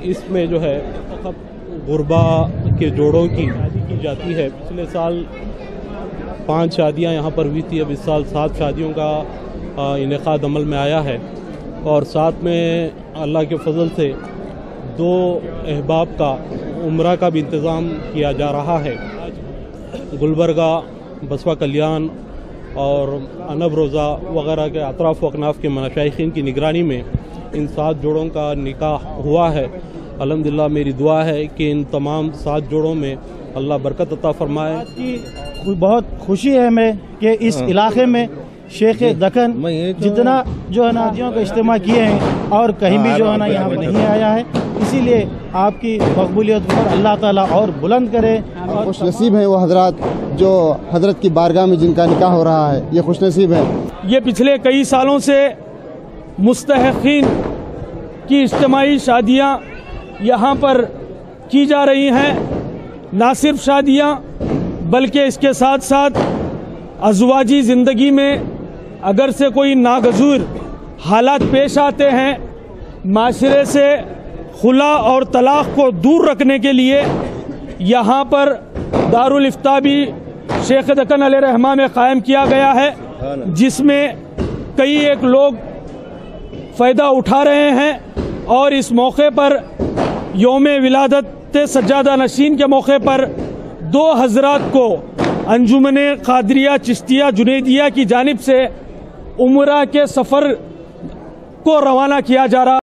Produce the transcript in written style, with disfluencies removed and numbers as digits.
इसमें जो है गुरबा के जोड़ों की शादी की जाती है। पिछले साल 5 शादियां यहाँ पर हुई थी, अब इस साल 7 शादियों का इनेकाद अमल में आया है और साथ में अल्लाह के फजल से 2 अहबाब का उम्रा का भी इंतज़ाम किया जा रहा है। आज गुलबर्गा, बसवा कल्याण और अनब रोज़ा वगैरह के अतराफ़ व अकनाफ़ के मशाइखीन की निगरानी में इन 7 जोड़ों का निकाह हुआ है। अल्हम्दुलिल्लाह मेरी दुआ है कि इन तमाम 7 जोड़ों में अल्लाह बरकत अता फरमाए। बहुत खुशी है मैं कि इस इलाके में शेख दक्कन जितना जो है ना हाजियों का इज्तिमा किए हैं और कहीं भी जो है ना यहाँ पर नहीं आया है, इसीलिए आपकी मकबूलियत पर अल्लाह ताला और बुलंद करे। और खुश नसीब है वो हजरात जो हजरत की बारगाह में जिनका निकाह हो रहा है, ये खुश नसीब है। ये पिछले कई सालों से मुस्तहक़ीन की इज्तिमाई शादियाँ यहाँ पर की जा रही हैं। ना सिर्फ शादियाँ बल्कि इसके साथ साथ अज़वाजी ज़िंदगी में अगर से कोई नागज़ूर हालात पेश आते हैं, माशरे से खुला और तलाक़ को दूर रखने के लिए यहाँ पर दारुल इफ्ता भी शेख दक्कन अलैहिर्रहमा में क़ायम किया गया है, जिसमें कई एक लोग फ़ायदा उठा रहे हैं। और इस मौके पर योम विलादत सज्जादा नशीन के मौके पर 2 हज़रात को अंजुमने क़ादरिया चिश्तिया जुनैदिया की जानिब से उम्रा के सफ़र को रवाना किया जा रहा है।